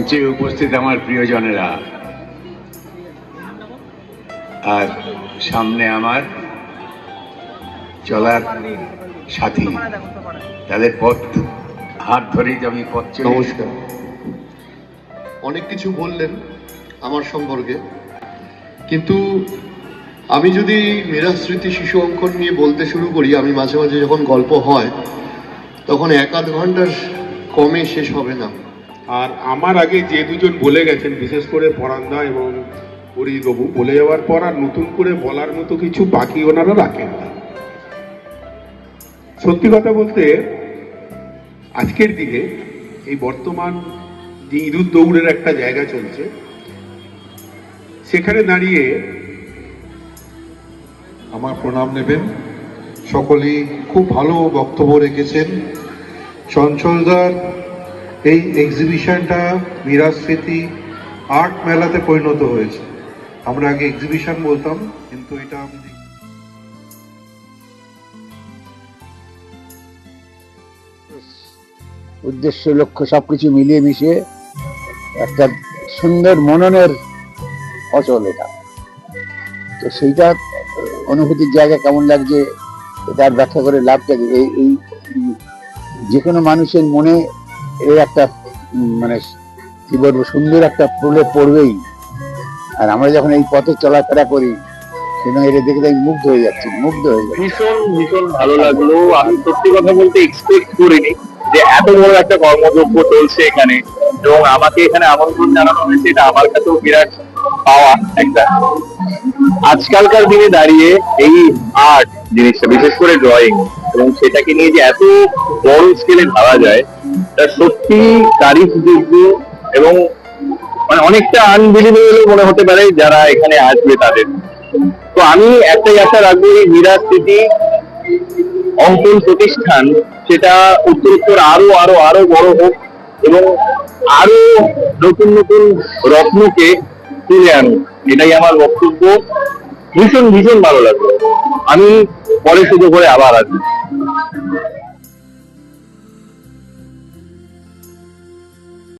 মঞ্চে উপস্থিত আমার প্রিয়জনেরা, আর সামনে আমার চলার সাথী, তাদের পথ হাত ধরেই আমি পথ চলে। নমস্কার। অনেক কিছু বললেন আমার সম্পর্কে, কিন্তু আমি যদি মেরা স্মৃতি শিশু অঙ্কন নিয়ে বলতে শুরু করি, আমি মাঝে মাঝে যখন গল্প হয় তখন 1-8 ঘন্টার কমে শেষ হবে না। আর আমার আগে যে দুজন বলে গেছেন, বিশেষ করে পরান্দা এবং হরিবাবু, বলে যাওয়ার পর আর নতুন করে বলার মতো কিছু বাকি ওনারা রাখেন না। সত্যি কথা বলতে, আজকের দিনে এই বর্তমান যে ইঁদুর দৌড়ের একটা জায়গা চলছে, সেখানে দাঁড়িয়ে আমার প্রণাম নেবেন। সকলেই খুব ভালো বক্তব্য রেখেছেন। চঞ্চলদার এই এক্সিবিশনটা মীরা স্মৃতি আর্ট মেলাতে পরিণত হয়েছে। আমরা আগে এক্সিবিশন বলতাম, কিন্তু এটা আমি উদ্দেশ্য লক্ষ্য সবকিছু মিলিয়ে মিশিয়ে একটা সুন্দর মননের অচল এটা। তো সেইটা অনুভূতির জায়গা কেমন লাগছে এটা আর ব্যাখ্যা করে লাভটা কি? এই যে কোনো মানুষের মনে এর একটা মানে কি বলবো, সুন্দর একটা প্রলেপ পড়বেই। আর আমরা যখন এই পথে চলাফেরা করি, সেখানে এটা দেখে আমি মুগ্ধ হয়ে যাচ্ছি। ভীষণ ভীষণ ভালো লাগলো। আমি সত্যি কথা বলতে এক্সপেক্ট করিনি যে এত বড় একটা কর্মযজ্ঞ চলছে এখানে, এবং আমাকে এখানে আমন্ত্রণ জানানো হয়েছে। এটা আমার কাছেও বিরাট পাওয়া একটা। আজকালকার দিনে দাঁড়িয়ে এই আর্ট জিনিসটা, বিশেষ করে ড্রয়িং, এবং সেটাকে নিয়ে যে এত বড় স্কেলে ভাবা যায়, তা সত্যি তারিফযোগ্য, এবং মানে অনেকটা আনবিলিভেবল মনে হতে পারে যারা এখানে আসবে তাদের। তো আমি একটাই আশা রাখবো, এই মীরা স্মৃতি অঙ্কন প্রতিষ্ঠান সেটা উত্তরোত্তর আরো আরো আরো বড় হোক, এবং আরো নতুন নতুন রত্নকে তুলে আনুক। এটাই আমার বক্তব্য। ভীষণ ভীষণ ভালো লাগলো। আমি পরে সুযোগ করে আবার আসবো।